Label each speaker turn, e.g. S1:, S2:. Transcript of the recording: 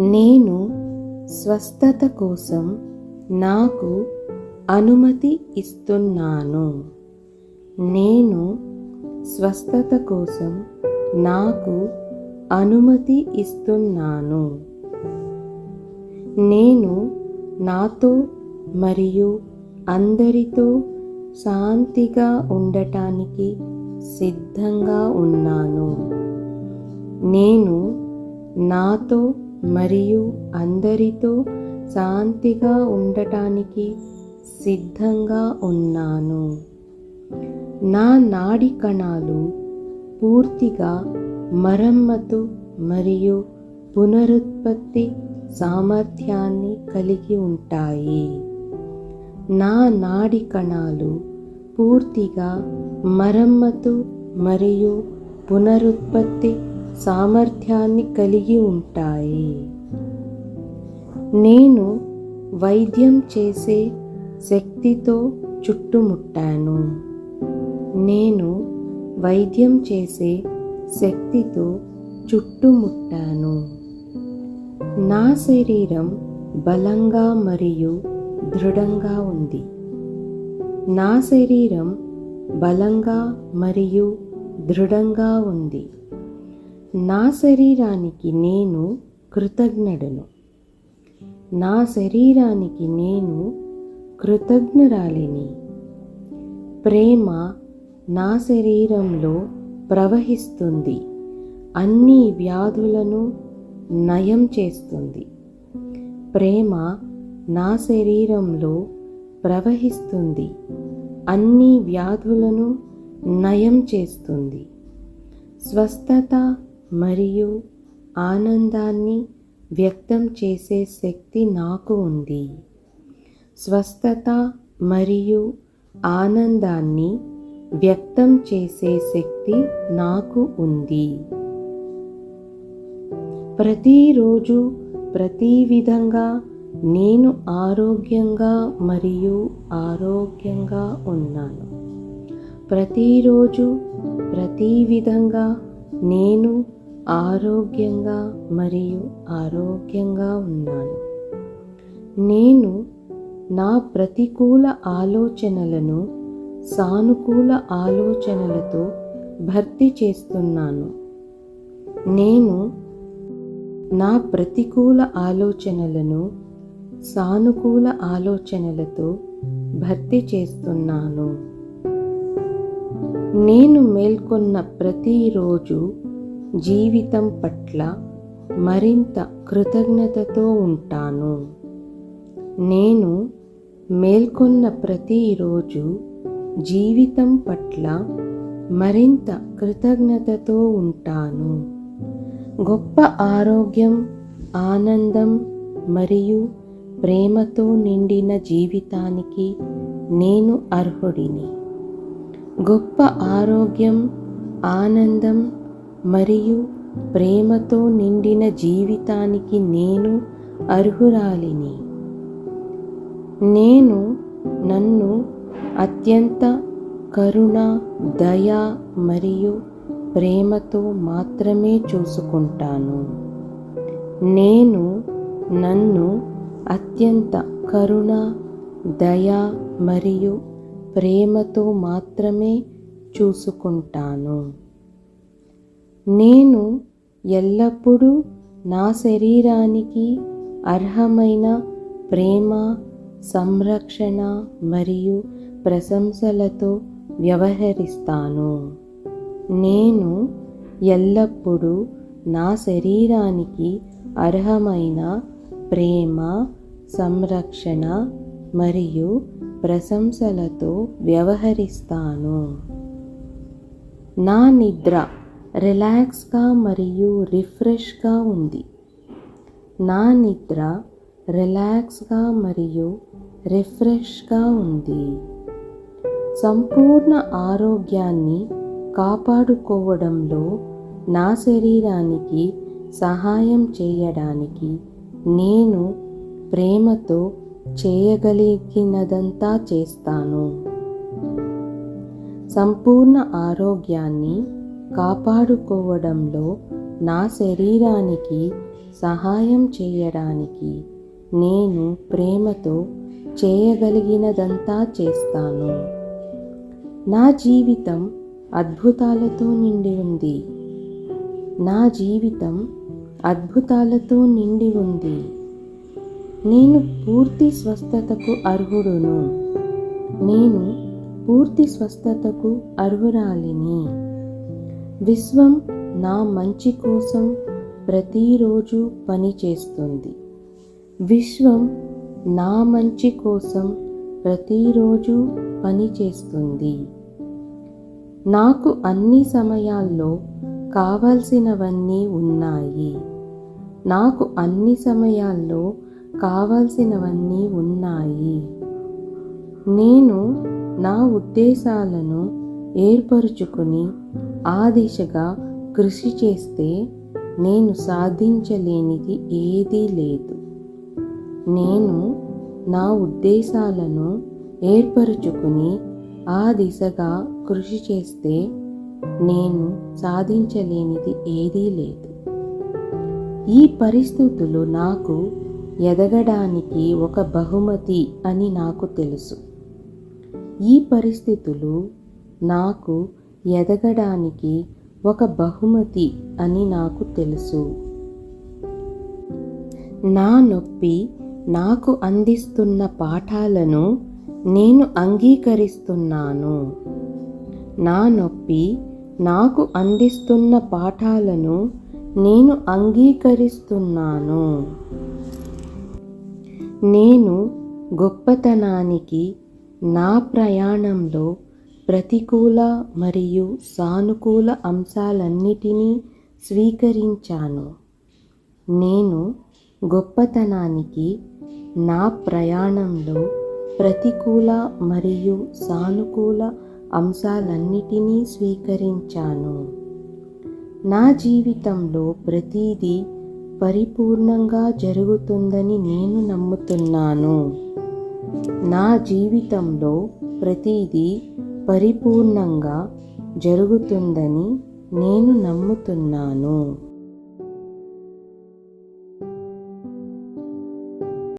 S1: నేను స్వస్థత కోసం నాకు అనుమతి ఇస్తున్నాను. నేను స్వస్థత కోసం నాకు అనుమతి ఇస్తున్నాను. నేను నాతో మరియు అందరితో శాంతిగా ఉండటానికి సిద్ధంగా ఉన్నాను. నేను నాతో మరియు అందరితో శాంతిగా ఉండటానికి సిద్ధంగా ఉన్నాను. నా నాడి కణాలు పూర్తిగా మరమ్మతు మరియు పునరుత్పత్తి సామర్థ్యాన్ని కలిగి ఉంటాయి. నా నాడి కణాలు పూర్తిగా మరమ్మతు మరియు పునరుత్పత్తి సామర్థ్యాన్ని కలిగి ఉంటాయి. నేను వైద్యం చేసే శక్తితో చుట్టుముట్టాను. నేను వైద్యం చేసే శక్తితో చుట్టుముట్టాను. నా శరీరం బలంగా మరియు దృఢంగా ఉంది. నా శరీరం బలంగా మరియు దృఢంగా ఉంది. నా శరీరానికి నేను కృతజ్ఞుడను. నా శరీరానికి నేను కృతజ్ఞురాలిని. ప్రేమ నా శరీరంలో ప్రవహిస్తుంది. అన్ని వ్యాధులను నయం చేస్తుంది. ప్రేమ నా శరీరంలో ప్రవహిస్తుంది. అన్ని వ్యాధులను నయం చేస్తుంది. స్వస్థత మరియు ఆనందాన్ని వ్యక్తం చేసే శక్తి నాకు ఉంది. స్వస్థత మరియు ఆనందాన్ని వ్యక్తం చేసే శక్తి నాకు ఉంది. ప్రతిరోజు ప్రతి విధంగా నేను ఆరోగ్యంగా మరియు ఆరోగ్యంగా ఉన్నాను. ప్రతిరోజు ప్రతి విధంగా నేను ఆరోగ్యంగా మరియు ఆరోగ్యంగా ఉన్నాను. నేను నా ప్రతికూల ఆలోచనలను సానుకూల ఆలోచనలతో భర్తీ చేస్తున్నాను. నేను నా ప్రతికూల ఆలోచనలను సానుకూల ఆలోచనలతో భర్తీ చేస్తున్నాను. నేను మేల్కొన్న ప్రతిరోజు జీవితం పట్ల మరింత కృతజ్ఞతతో ఉంటాను. నేను మేల్కొన్న ప్రతిరోజు జీవితం పట్ల మరింత కృతజ్ఞతతో ఉంటాను. గొప్ప ఆరోగ్యం, ఆనందం మరియు ప్రేమతో నిండిన జీవితానికి నేను అర్హుడిని. గొప్ప ఆరోగ్యం, ఆనందం మరియు ప్రేమతో నిండిన జీవితానికి నేను అర్హురాలిని. నేను నన్ను అత్యంత కరుణ, దయ మరియు ప్రేమతో మాత్రమే చూసుకుంటాను. నేను నన్ను అత్యంత కరుణ, దయ మరియు ప్రేమతో మాత్రమే చూసుకుంటాను. నేను ఎల్లప్పుడూ నా శరీరానికి అర్హమైన ప్రేమ, సంరక్షణ మరియు ప్రశంసలతో వ్యవహరిస్తాను. నేను ఎల్లప్పుడూ నా శరీరానికి అర్హమైన ప్రేమ, సంరక్షణ మరియు ప్రశంసలతో వ్యవహరిస్తాను. నా నిద్ర రిలాక్స్గా మరియు రిఫ్రెష్గా ఉంది. నా నిద్ర రిలాక్స్గా మరియు రిఫ్రెష్గా ఉంది. సంపూర్ణ ఆరోగ్యాన్ని కాపాడుకోవడంలో నా శరీరానికి సహాయం చేయడానికి నేను ప్రేమతో చేయగలిగినదంతా చేస్తాను. సంపూర్ణ ఆరోగ్యాన్ని కాపాడుకోవడంలో నా శరీరానికి సహాయం చేయడానికి నేను ప్రేమతో చేయగలిగినదంతా చేస్తాను. నా జీవితం అద్భుతాలతో నిండి ఉంది. నా జీవితం అద్భుతాలతో నిండి ఉంది. నేను పూర్తి స్వస్థతకు అర్హుడును. నేను పూర్తి స్వస్థతకు అర్హురాలిని. విశ్వం నా మంచి కోసం ప్రతిరోజు పనిచేస్తుంది. విశ్వం నా మంచి కోసం ప్రతిరోజు పనిచేస్తుంది. నాకు అన్ని సమయాల్లో కావలసినవన్నీ ఉన్నాయి. నాకు అన్ని సమయాల్లో కావలసినవన్నీ ఉన్నాయి. నేను నా ఉద్దేశాలను ఏర్పరుచుకుని ఆ దిశగా కృషి చేస్తే నేను సాధించలేనిది ఏదీ లేదు. నేను నా ఉద్దేశాలను ఏర్పరుచుకుని ఆ దిశగా కృషి చేస్తే నేను సాధించలేనిది ఏదీ లేదు. ఈ పరిస్థితులు నాకు ఎదగడానికి ఒక బహుమతి అని నాకు తెలుసు. ఈ పరిస్థితులు నాకు ఎదగడానికి ఒక బహుమతి అని నాకు తెలుసు. నా నొప్పి నాకు అందిస్తున్న పాఠాలను నేను అంగీకరిస్తున్నాను. నా నొప్పి నాకు అందిస్తున్న పాఠాలను నేను అంగీకరిస్తున్నాను. నేను గొప్పతనానికి నా ప్రయాణంలో ప్రతికూల మరియు సానుకూల అంశాలన్నిటినీ స్వీకరించాను. నేను గొప్పతనానికి నా ప్రయాణంలో ప్రతికూల మరియు సానుకూల అంశాలన్నిటినీ స్వీకరించాను. నా జీవితంలో ప్రతిదీ పరిపూర్ణంగా జరుగుతుందని నేను నమ్ముతున్నాను. నా జీవితంలో ప్రతిదీ పరిపూర్ణంగా జరుగుతుందని నేను నమ్ముతున్నాను.